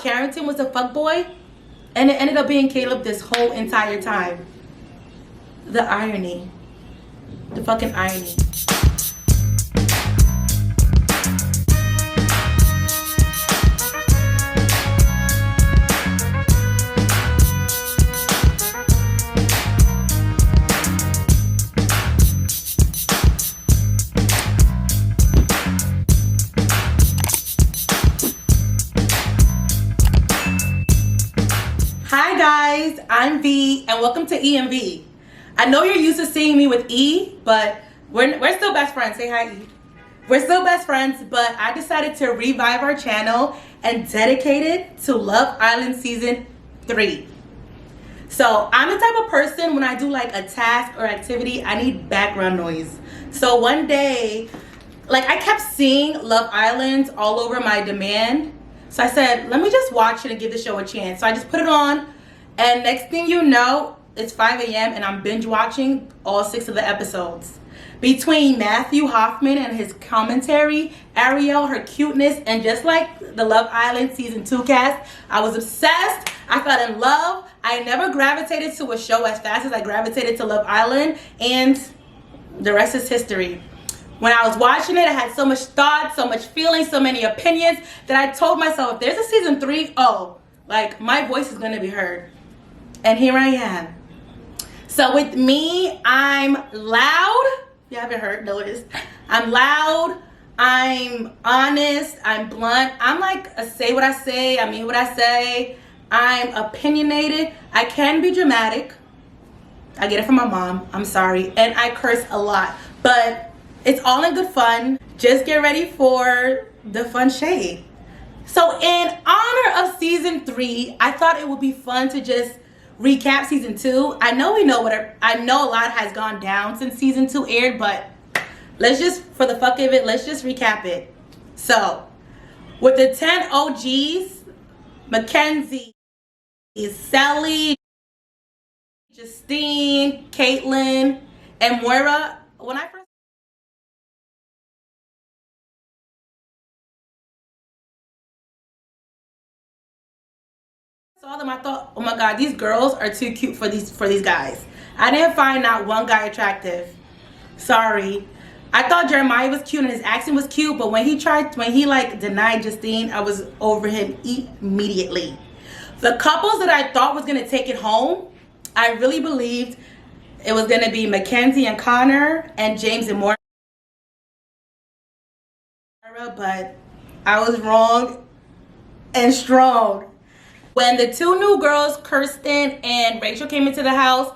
Carrington was a fuckboy, and it ended up being Caleb this whole entire time. The irony. The fucking irony. Hi guys, I'm V and welcome to E and V. I know you're used to seeing me with E, but we're still best friends. Say hi, E. We're still best friends, but I decided to revive our channel and dedicate it to Love Island Season 3. So I'm the type of person, when I do like a task or activity, I need background noise. So one day, like, I kept seeing Love Island all over my demand. So I said, let me just watch it and give the show a chance. So I just put it on, and next thing you know, it's 5 a.m. and I'm binge watching all 6 of the episodes. Between Matthew Hoffman and his commentary, Ariel, her cuteness, and just like the Love Island Season 2 cast, I was obsessed. I fell in love. I never gravitated to a show as fast as I gravitated to Love Island, and the rest is history. When I was watching it, I had so much thought, so much feeling, so many opinions that I told myself, if there's a season 3, like, my voice is going to be heard. And here I am. So with me, I'm loud. You haven't heard, noticed. I'm loud. I'm honest. I'm blunt. I'm like a say what I say. I mean what I say. I'm opinionated. I can be dramatic. I get it from my mom. I'm sorry. And I curse a lot. But it's all in good fun. Just get ready for the fun shade. So in honor of season 3, I thought it would be fun to just recap season 2. I know I know a lot has gone down since season 2 aired, but let's just, for the fuck of it, let's just recap it. So with the 10 OGs, Mackenzie, Sally, Justine, Caitlin, and Moira, when I first saw them, I thought, oh my god, these girls are too cute for these guys. I didn't find not one guy attractive. Sorry. I thought Jeremiah was cute and his accent was cute, but when he like denied Justine, I was over him immediately. The couples that I thought was gonna take it home, I really believed it was gonna be Mackenzie and Connor and James and Moira, but I was wrong and strong. When the 2 new girls, Kirsten and Rachel, came into the house,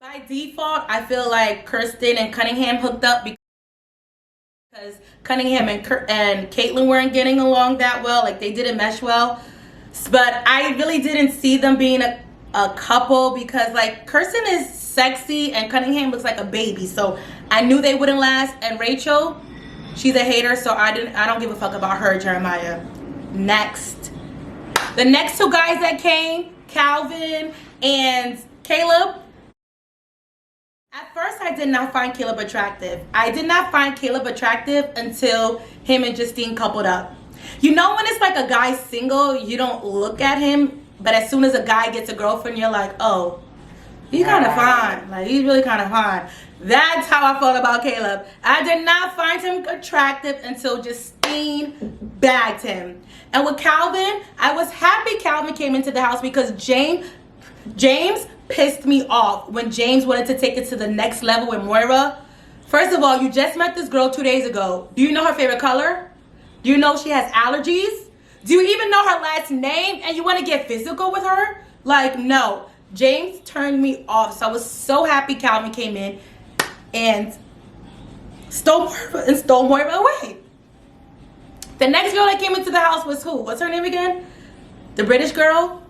by default, I feel like Kirsten and Cunningham hooked up because Cunningham and Caitlin weren't getting along that well. Like, they didn't mesh well. But I really didn't see them being a couple because, like, Kirsten is sexy and Cunningham looks like a baby. So I knew they wouldn't last. And Rachel, she's a hater, so I don't give a fuck about her, Jeremiah. Next. The next 2 guys that came, Calvin and Caleb. At first, I did not find Caleb attractive. I did not find Caleb attractive until him and Justine coupled up. You know when it's like a guy single, you don't look at him, but as soon as a guy gets a girlfriend, you're like, oh, he's kind of fine. Like, he's really kind of fine. That's how I felt about Caleb. I did not find him attractive until Justine bagged him. And with Calvin, I was happy Calvin came into the house because James pissed me off when James wanted to take it to the next level with Moira. First of all, you just met this girl 2 days ago. Do you know her favorite color? Do you know she has allergies? Do you even know her last name? And you want to get physical with her? Like, no. James turned me off. So I was so happy Calvin came in and stole Moira away. The next girl that came into the house was who? What's her name again? The British girl?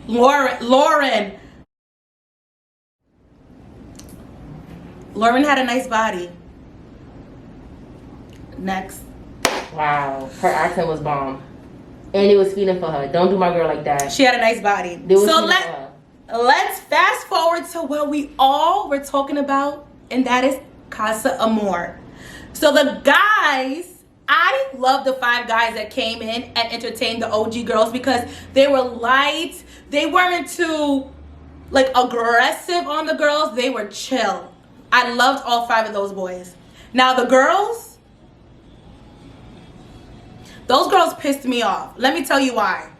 Lauren. Lauren had a nice body. Next. Wow. Her accent was bomb. And it was feeling for her. Don't do my girl like that. She had a nice body. So let's fast forward to what we all were talking about, and that is Casa Amor. So the guys I love the 5 guys that came in and entertained the OG girls because they were light. They weren't too like aggressive on the girls. They were chill. I loved all 5 of those boys. Now the girls, those girls pissed me off. Let me tell you why.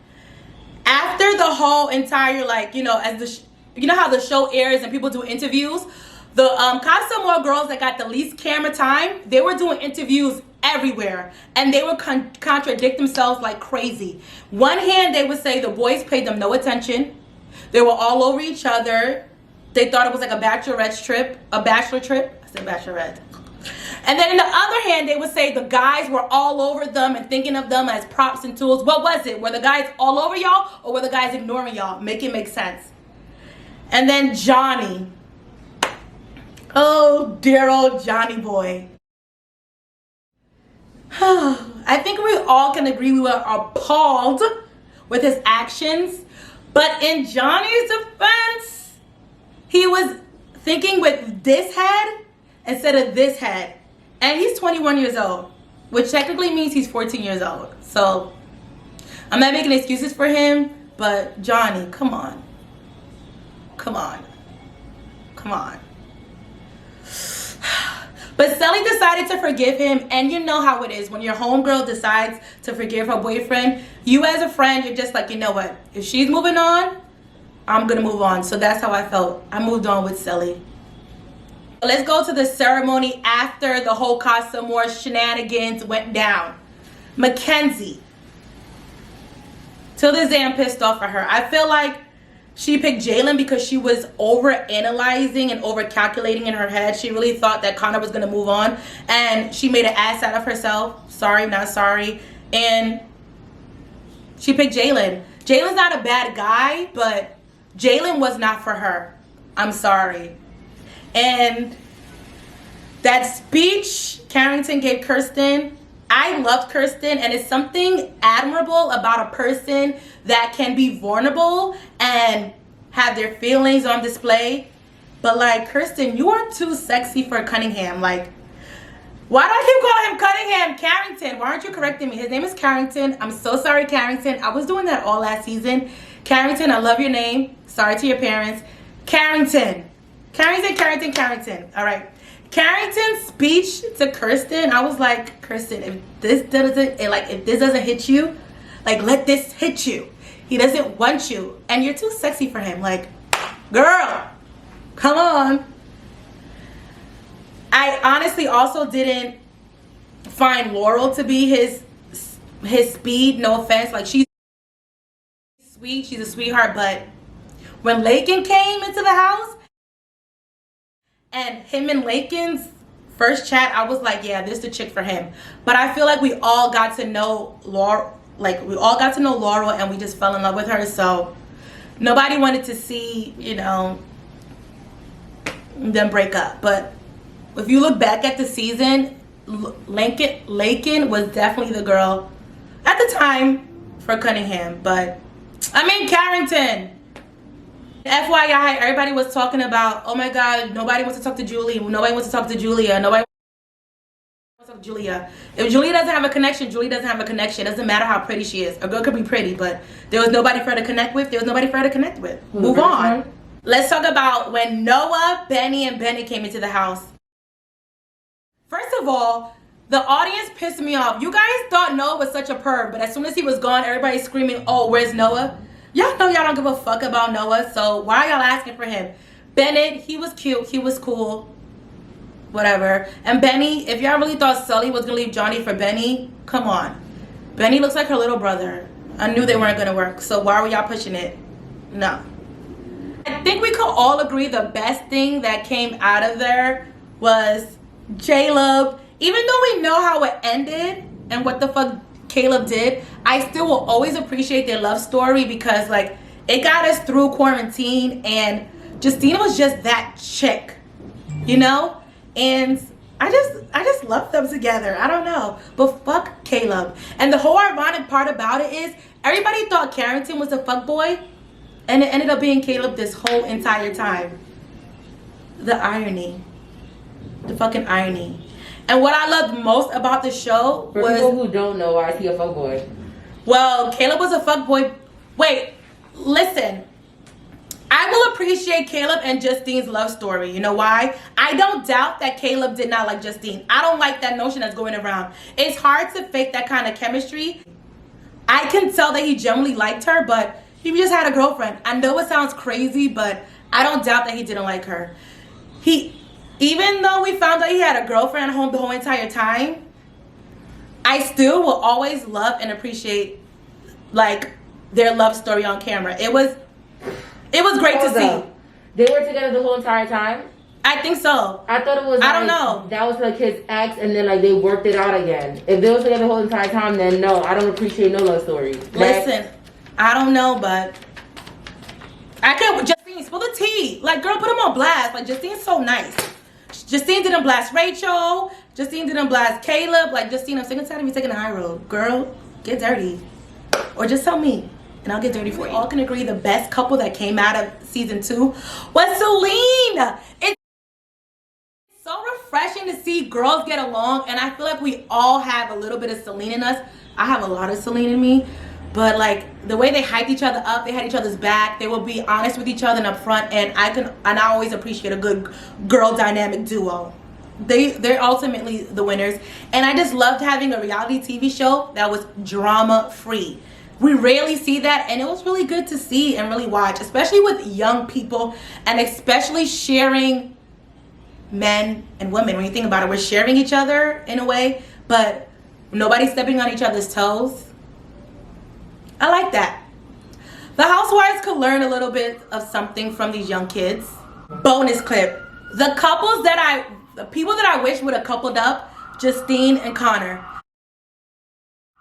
After the whole entire, like, you know, as the you know how the show airs and people do interviews, the Casa Amor girls that got the least camera time, they were doing interviews everywhere, and they would contradict themselves like crazy. One hand, they would say the boys paid them no attention. They were all over each other. They thought it was like a bachelor trip. I said bachelorette. And then in the other hand, they would say the guys were all over them and thinking of them as props and tools. What was it? Were the guys all over y'all, or were the guys ignoring y'all? Make it make sense. And then Johnny. Oh, dear old Johnny boy. I think we all can agree we were appalled with his actions. But in Johnny's defense, he was thinking with this head instead of this head. And he's 21 years old, which technically means he's 14 years old. So I'm not making excuses for him, but Johnny, come on. Come on. Come on. But Sally decided to forgive him, and you know how it is. When your homegirl decides to forgive her boyfriend, you as a friend, you're just like, you know what? If she's moving on, I'm going to move on. So that's how I felt. I moved on with Sally. Let's go to the ceremony after the whole Casa Amor shenanigans went down. Mackenzie. Till this day, I'm pissed off at her. I feel like she picked Jalen because she was over-analyzing and over-calculating in her head. She really thought that Connor was going to move on. And she made an ass out of herself. Sorry, not sorry. And she picked Jalen. Jalen's not a bad guy, but Jalen was not for her. I'm sorry. And that speech Carrington gave Kirsten, I loved Kirsten, and it's something admirable about a person that can be vulnerable and have their feelings on display. But like, Kirsten, you are too sexy for Cunningham. Like, why do I keep calling him Cunningham? Carrington. Why aren't you correcting me? His name is Carrington. I'm so sorry, Carrington. I was doing that all last season. Carrington, I love your name. Sorry to your parents. Carrington. Carrington. All right. Carrington's speech to Kirsten, I was like, Kirsten, if this doesn't hit you, like, let this hit you. He doesn't want you, and you're too sexy for him. Like, girl, come on. I honestly also didn't find Laurel to be his speed. No offense, like, she's sweet, she's a sweetheart, but when Lakin came into the house, and him and Lakin's first chat, I was like, yeah, this is the chick for him. But I feel like we all got to know Laurel, and we just fell in love with her. So nobody wanted to see, you know, them break up. But if you look back at the season, Lakin was definitely the girl at the time for Cunningham. But I mean, Carrington. FYI, everybody was talking about, oh my God, nobody wants to talk to Julie. Nobody wants to talk to Julia. Nobody wants to talk to Julia. If Julia doesn't have a connection, Julie doesn't have a connection. It doesn't matter how pretty she is. A girl could be pretty, but there was nobody for her to connect with. Move on. Let's talk about when Noah, Benny, and Benny came into the house. First of all, the audience pissed me off. You guys thought Noah was such a perv, but as soon as he was gone, everybody's screaming, oh, where's Noah? Y'all know y'all don't give a fuck about Noah, so why are y'all asking for him? Bennett, he was cute, he was cool, whatever. And Benny, if y'all really thought Sully was gonna leave Johnny for Benny, come on. Benny looks like her little brother. I knew they weren't gonna work, so why were y'all pushing it? No. I think we could all agree the best thing that came out of there was J-Love. Even though we know how it ended and what the fuck Caleb did, I still will always appreciate their love story because, like, it got us through quarantine, and Justina was just that chick, you know? And I just love them together. I don't know, but fuck Caleb. And the whole ironic part about it is everybody thought Carrington was a fuckboy, and it ended up being Caleb this whole entire time. The irony. The fucking irony. And what I loved most about the show For was... people who don't know, why is he a fuckboy? Well, Caleb was a fuckboy. Wait, listen. I will appreciate Caleb and Justine's love story. You know why? I don't doubt that Caleb did not like Justine. I don't like that notion that's going around. It's hard to fake that kind of chemistry. I can tell that he genuinely liked her, but he just had a girlfriend. I know it sounds crazy, but I don't doubt that he didn't like her. Even though we found out he had a girlfriend at home the whole entire time, I still will always love and appreciate like their love story on camera. It was great to see. They were together the whole entire time? I think so. I thought it was I don't know. That was like his ex and then like they worked it out again. If they were together the whole entire time, then no, I don't appreciate no love story. Listen, I don't know, but I can't. Justine, spill the tea. Like, girl, put him on blast. Like, Justine's so nice. Justine didn't blast Rachel. Justine didn't blast Caleb. Like, Justine, I'm sick and tired of you taking the high road. Girl, get dirty. Or just tell me, and I'll get dirty for you. We all can agree the best couple that came out of season 2 was Celine. It's so refreshing to see girls get along, and I feel like we all have a little bit of Celine in us. I have a lot of Celine in me. But like the way they hyped each other up, they had each other's back. They will be honest with each other and upfront, and I always appreciate a good girl dynamic duo. They're ultimately the winners, and I just loved having a reality TV show that was drama free. We rarely see that, and it was really good to see and really watch, especially with young people, and especially sharing men and women. When you think about it, we're sharing each other in a way, but nobody's stepping on each other's toes. I like that. The housewives could learn a little bit of something from these young kids. Bonus clip. The people that I wish would have coupled up, Justine and Connor.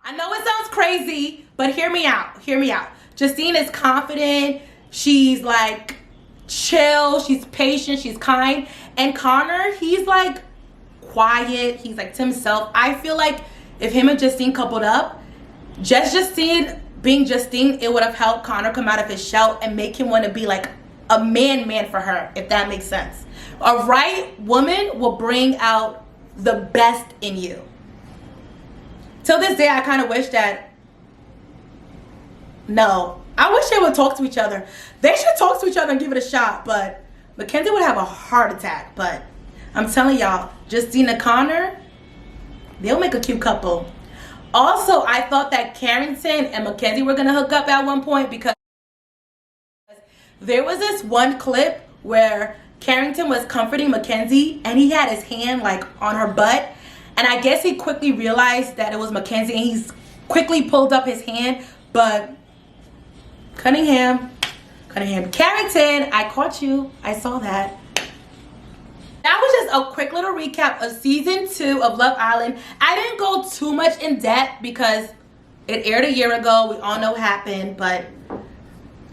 I know it sounds crazy, but hear me out. Hear me out. Justine is confident. She's like chill. She's patient. She's kind. And Connor, he's like quiet. He's like to himself. I feel like if him and Justine coupled up, Justine being Justine, it would have helped Connor come out of his shell and make him want to be like a man for her, if that makes sense. A right woman will bring out the best in you. Till this day, I kind of wish that, no, I wish they would talk to each other. They should talk to each other and give it a shot, but Mackenzie would have a heart attack. But I'm telling y'all, Justine and Connor, they'll make a cute couple. Also, I thought that Carrington and Mackenzie were going to hook up at one point, because there was this one clip where Carrington was comforting Mackenzie and he had his hand like on her butt. And I guess he quickly realized that it was Mackenzie and he's quickly pulled up his hand. But Carrington, I caught you. I saw that. That was just a quick little recap of season 2 of Love Island. I didn't go too much in depth because it aired a year ago. We all know what happened. But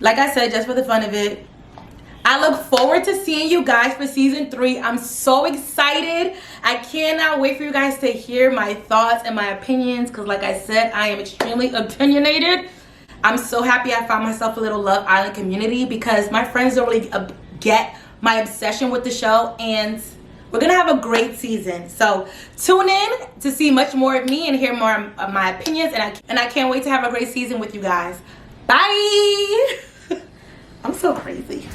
like I said, just for the fun of it, I look forward to seeing you guys for season 3. I'm so excited. I cannot wait for you guys to hear my thoughts and my opinions, because like I said, I am extremely opinionated. I'm so happy I found myself a little Love Island community, because my friends don't really get my obsession with the show, and we're gonna have a great season. So tune in to see much more of me and hear more of my opinions, and I can't wait to have a great season with you guys. Bye. I'm so crazy.